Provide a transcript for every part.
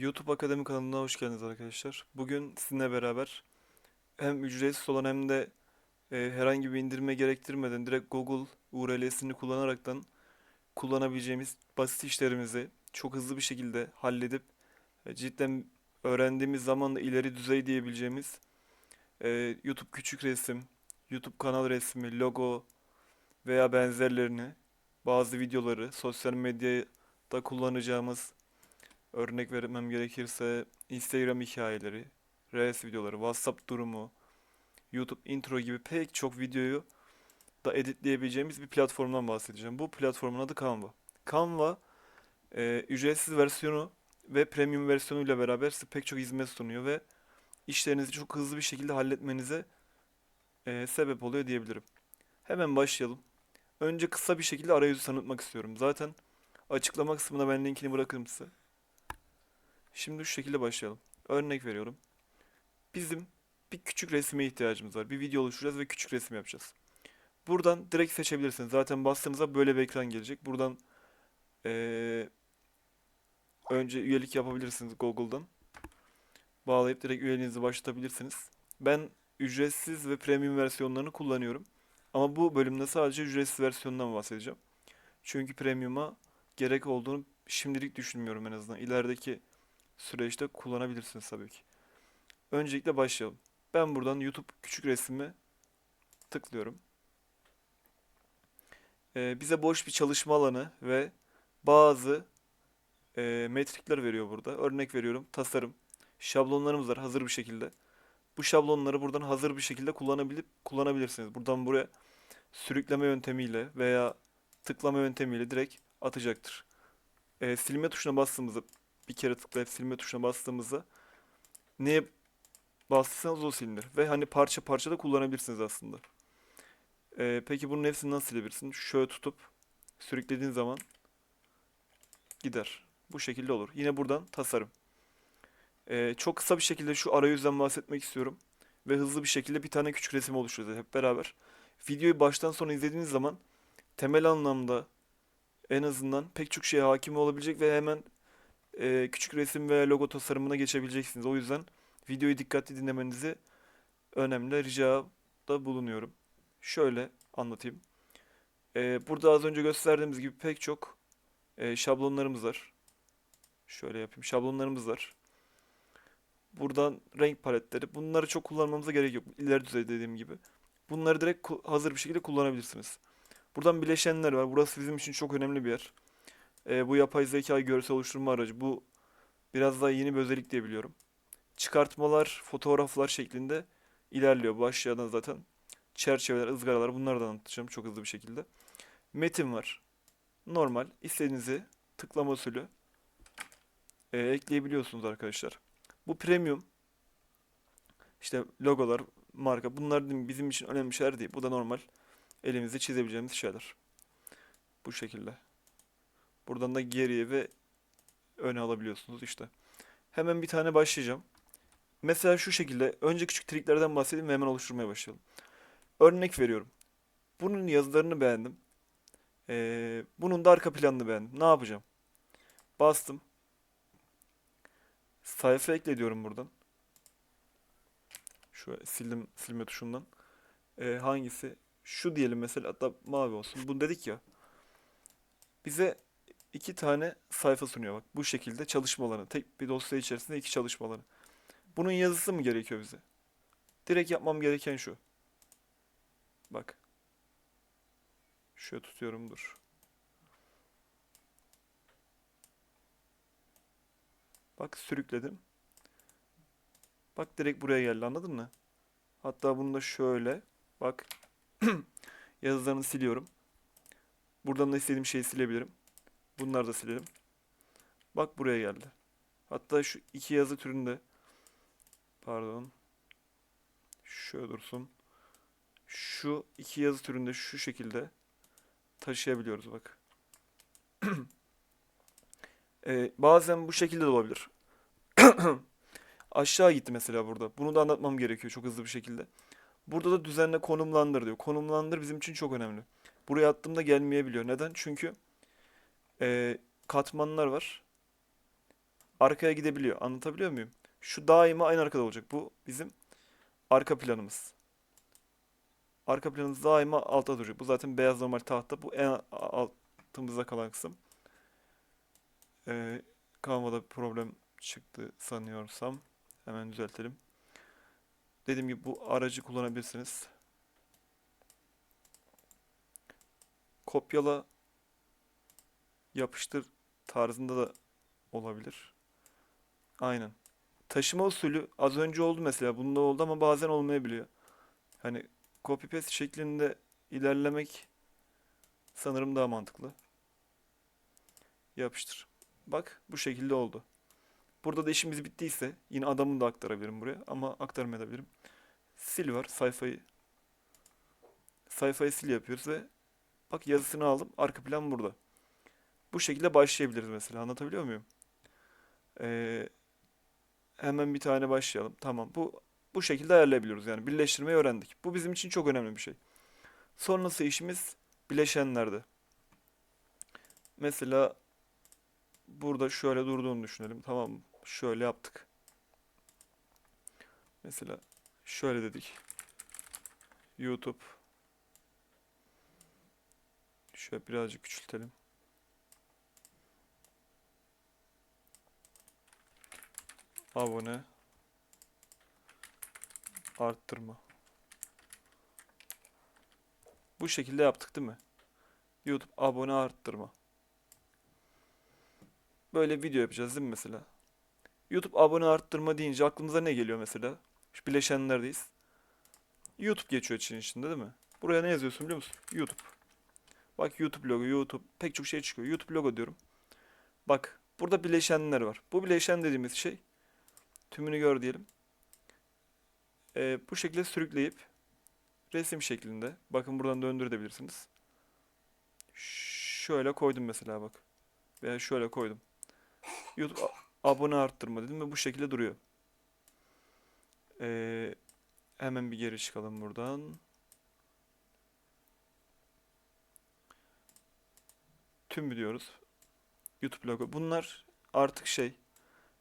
YouTube Akademi kanalına hoş geldiniz arkadaşlar. Bugün sizinle beraber hem ücretsiz olan hem de herhangi bir indirme gerektirmeden direkt Google URL'sini kullanaraktan kullanabileceğimiz basit işlerimizi çok hızlı bir şekilde halledip cidden öğrendiğimiz zaman da ileri düzey diyebileceğimiz YouTube küçük resim, YouTube kanal resmi, logo veya benzerlerini, bazı videoları, sosyal medyada kullanacağımız. Örnek vermem gerekirse Instagram hikayeleri, Reels videoları, WhatsApp durumu, YouTube intro gibi pek çok videoyu da editleyebileceğimiz bir platformdan bahsedeceğim. Bu platformun adı Canva. Canva ücretsiz versiyonu ve premium versiyonuyla beraber size pek çok hizmet sunuyor ve işlerinizi çok hızlı bir şekilde halletmenize sebep oluyor diyebilirim. Hemen başlayalım. Önce kısa bir şekilde arayüzü tanıtmak istiyorum. Zaten açıklama kısmına ben linkini bırakırım size. Şimdi şu şekilde başlayalım. Örnek veriyorum. Bizim bir küçük resme ihtiyacımız var. Bir video oluşturacağız ve küçük resim yapacağız. Buradan direkt seçebilirsiniz. Zaten bastığınızda böyle bir ekran gelecek. Buradan eee, önce üyelik yapabilirsiniz Google'dan. Bağlayıp direkt üyeliğinizi başlatabilirsiniz. Ben ücretsiz ve premium versiyonlarını kullanıyorum. Ama bu bölümde sadece ücretsiz versiyonundan bahsedeceğim. Çünkü premium'a gerek olduğunu şimdilik düşünmüyorum en azından. İlerideki süreçte kullanabilirsiniz tabii ki. Öncelikle başlayalım. Ben buradan YouTube küçük resmi tıklıyorum. Bize boş bir çalışma alanı ve bazı metrikler veriyor burada. Örnek veriyorum, tasarım. Şablonlarımız var hazır bir şekilde. Bu şablonları buradan hazır bir şekilde kullanabilirsiniz. Buradan buraya sürükleme yöntemiyle veya tıklama yöntemiyle direkt atacaktır. Silme tuşuna bastığımızda, bir kere tıklayıp silme tuşuna bastığımızda neye bastıysanız o silinir. Ve hani parça parça da kullanabilirsiniz aslında. Peki bunun hepsini nasıl silebilirsin? Şöyle tutup sürüklediğin zaman gider. Bu şekilde olur. Yine buradan tasarım. Çok kısa bir şekilde şu arayüzden bahsetmek istiyorum. Ve hızlı bir şekilde bir tane küçük resim oluşturacağız hep beraber. Videoyu baştan sona izlediğiniz zaman temel anlamda en azından pek çok şeye hakim olabilecek ve hemen küçük resim veya logo tasarımına geçebileceksiniz. O yüzden videoyu dikkatli dinlemenizi önemli ricada bulunuyorum. Şöyle anlatayım. Burada az önce gösterdiğimiz gibi pek çok şablonlarımız var. Şöyle yapayım. Şablonlarımız var. Buradan renk paletleri. Bunları çok kullanmamıza gerek yok. İleri düzey dediğim gibi. Bunları direkt hazır bir şekilde kullanabilirsiniz. Buradan bileşenler var. Burası bizim için çok önemli bir yer. Bu yapay zeka görsel oluşturma aracı. Bu biraz daha yeni bir özellik diye biliyorum. Çıkartmalar, fotoğraflar şeklinde ilerliyor. Bu aşağıdan zaten. Çerçeveler, ızgaralar bunları da anlatacağım çok hızlı bir şekilde. Metin var. Normal. İstediğinizi tıklama usulü ekleyebiliyorsunuz arkadaşlar. Bu premium. İşte logolar, marka bunlar bizim için önemli şeyler değil. Bu da normal elimizde çizebileceğimiz şeyler. Bu şekilde. Buradan da geriye ve öne alabiliyorsunuz işte. Hemen bir tane başlayacağım. Mesela şu şekilde önce küçük triklerden bahsedeyim ve hemen oluşturmaya başlayalım. Örnek veriyorum. Bunun yazılarını beğendim. Bunun da arka planını beğendim. Ne yapacağım? Bastım. Sayfa ekle diyorum buradan. Şu sildim silme tuşundan. Hangisi? Şu diyelim mesela, hatta mavi olsun. Bu dedik ya. Bize iki tane sayfa sunuyor bak. Bu şekilde çalışma alanı. Tek bir dosya içerisinde iki çalışma alanı. Bunun yazısı mı gerekiyor bize? Direkt yapmam gereken şu. Bak. Şöyle tutuyorum, dur. Bak sürükledim. Bak direkt buraya geldi, anladın mı? Hatta bunu da şöyle. Bak yazılarını siliyorum. Buradan da istediğim şeyi silebilirim. Bunları da silerim. Bak buraya geldi. Hatta şu iki yazı türünde, pardon, şöyle dursun. Şu iki yazı türünde şu şekilde taşıyabiliyoruz bak. Bazen bu şekilde de olabilir. Aşağı gitti mesela burada. Bunu da anlatmam gerekiyor çok hızlı bir şekilde. Burada da düzenle konumlandır diyor. Konumlandır bizim için çok önemli. Buraya attığımda gelmeyebiliyor. Neden? Çünkü katmanlar var. arkaya gidebiliyor. Anlatabiliyor muyum? Şu daima aynı arkada olacak. Bu bizim arka planımız. Arka planımız daima altta duracak. Bu zaten beyaz normal tahta. Bu en altımızda kalan kısım. Ee, Canva'da bir problem çıktı sanıyorsam. Hemen düzeltelim. Dediğim gibi bu aracı kullanabilirsiniz. Kopyala, yapıştır tarzında da olabilir. Aynen. Taşıma usulü az önce oldu mesela. Bunda oldu ama bazen olmayabiliyor. Hani copy paste şeklinde ilerlemek sanırım daha mantıklı. Yapıştır. Bak bu şekilde oldu. Burada da işimiz bittiyse yine adamını da aktarabilirim buraya ama aktarmayabilirim. Sil var sayfayı sil yapıyoruz ve bak yazısını aldım. Arka plan burada. Bu şekilde başlayabiliriz mesela. Anlatabiliyor muyum? Ee, Hemen bir tane başlayalım. Tamam. Bu şekilde ayarlayabiliyoruz yani. Birleştirmeyi öğrendik. Bu bizim için çok önemli bir şey. Sonrası işimiz bileşenlerde. Mesela burada şöyle durduğunu düşünelim. Tamam mı? Şöyle yaptık. Mesela şöyle dedik. YouTube. Şöyle birazcık küçültelim. Abone arttırma. Bu şekilde yaptık değil mi? YouTube abone arttırma. Böyle video yapacağız değil mi mesela? YouTube abone arttırma deyince aklımıza ne geliyor mesela? Şu bileşenlerdeyiz. YouTube geçiyor için içinde değil mi? Buraya ne yazıyorsun biliyor musun? YouTube. Bak YouTube logo, YouTube pek çok şey çıkıyor. YouTube logo diyorum. Bak burada bileşenler var. Bu bileşen dediğimiz şey tümünü gör diyelim. Bu şekilde sürükleyip resim şeklinde. Bakın buradan döndürebilirsiniz. Şöyle koydum mesela bak. Veya şöyle koydum. YouTube abone arttırma dedim ve bu şekilde duruyor. Ee, Hemen bir geri çıkalım buradan. Tüm diyoruz. YouTube logo. Bunlar artık şey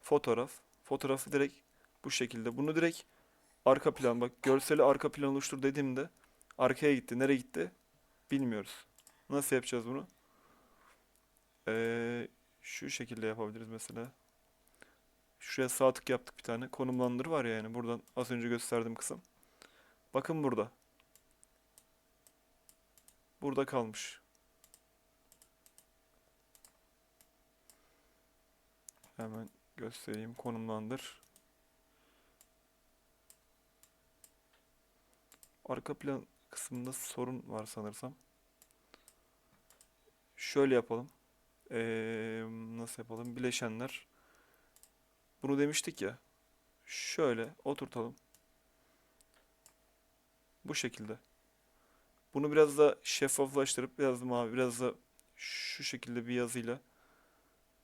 fotoğraf. Fotoğrafı direkt bu şekilde. Bunu direkt arka plan bak görseli arka plan oluştur dediğimde arkaya gitti. Nereye gitti? Bilmiyoruz. Nasıl yapacağız bunu? Şu şekilde yapabiliriz mesela. Şuraya sağ tık yaptık bir tane. Konumlandır var ya yani buradan az önce gösterdiğim kısım. Bakın burada. Burada kalmış. Hemen göstereyim. Konumlandır. Arka plan kısmında sorun var sanırsam. Şöyle yapalım. Nasıl yapalım? Bileşenler. Bunu demiştik ya. Şöyle oturtalım. Bu şekilde. Bunu biraz da şeffaflaştırıp biraz da mavi, biraz da şu şekilde bir yazıyla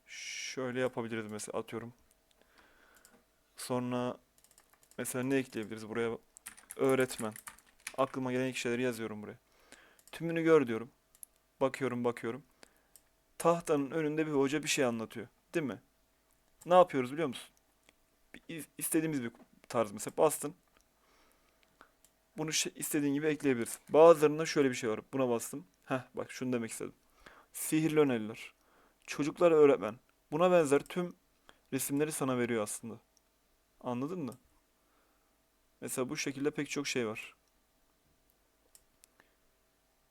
şöyle yapabiliriz mesela atıyorum. Sonra mesela ne ekleyebiliriz buraya? Öğretmen. Aklıma gelen ilk şeyleri yazıyorum buraya. Tümünü gör diyorum. Bakıyorum. Tahtanın önünde bir hoca bir şey anlatıyor. Değil mi? Ne yapıyoruz biliyor musun? İstediğimiz bir tarz mesela bastın. Bunu istediğin gibi ekleyebilirsin. Bazılarında şöyle bir şey var. Buna bastım. Heh bak şunu demek istedim. Sihirli öneriler. Çocuklar öğretmen. Buna benzer tüm resimleri sana veriyor aslında. Anladın mı? Mesela bu şekilde pek çok şey var.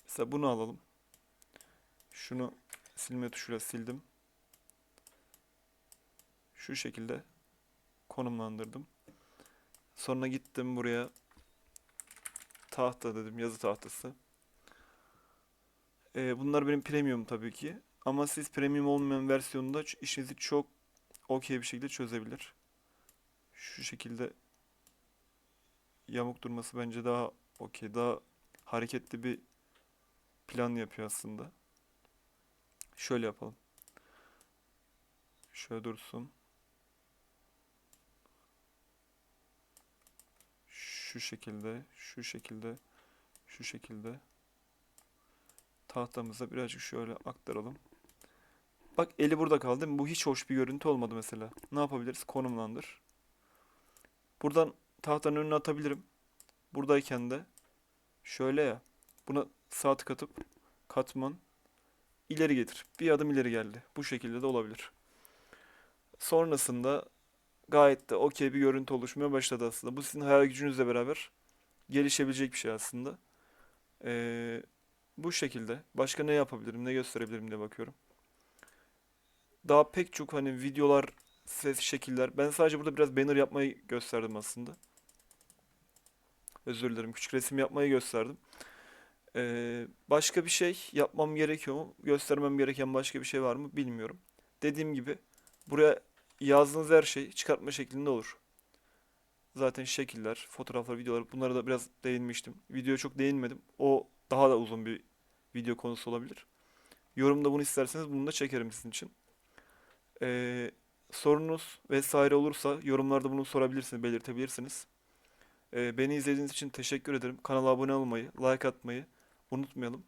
Mesela bunu alalım. Şunu silme tuşuyla sildim. Şu şekilde konumlandırdım. Sonra gittim buraya tahta dedim yazı tahtası. Bunlar benim premium tabii ki. Ama siz premium olmayan versiyonunda işinizi çok okey bir şekilde çözebilir. Şu şekilde yamuk durması bence daha okey. Daha hareketli bir plan yapıyor aslında. Şöyle yapalım. Şöyle dursun. Şu şekilde, şu şekilde, şu şekilde. Tahtamıza birazcık şöyle aktaralım. Bak eli burada kaldı değil mi? Bu hiç hoş bir görüntü olmadı mesela. Ne yapabiliriz? Konumlandır. Buradan tahtanın önüne atabilirim. Buradayken de şöyle ya. Buna sağ tık atıp katman ileri getir. Bir adım ileri geldi. Bu şekilde de olabilir. Sonrasında gayet de okey bir görüntü oluşmaya başladı aslında. Bu sizin hayal gücünüzle beraber gelişebilecek bir şey aslında. Ee, Bu şekilde. Başka ne yapabilirim, ne gösterebilirim diye bakıyorum. Daha pek çok hani videolar, ses, şekiller. Ben sadece burada biraz banner yapmayı gösterdim aslında. Özür dilerim. Küçük resim yapmayı gösterdim. Başka bir şey yapmam gerekiyor mu? Göstermem gereken başka bir şey var mı? Bilmiyorum. Dediğim gibi buraya yazdığınız her şey çıkartma şeklinde olur. Zaten şekiller, fotoğraflar, videolar bunlara da biraz değinmiştim. Videoya çok değinmedim. O daha da uzun bir video konusu olabilir. Yorumda bunu isterseniz bunu da çekerim sizin için. Ee, Sorunuz vesaire olursa yorumlarda bunu sorabilirsiniz, belirtebilirsiniz. Beni izlediğiniz için teşekkür ederim. Kanala abone olmayı, like atmayı unutmayalım.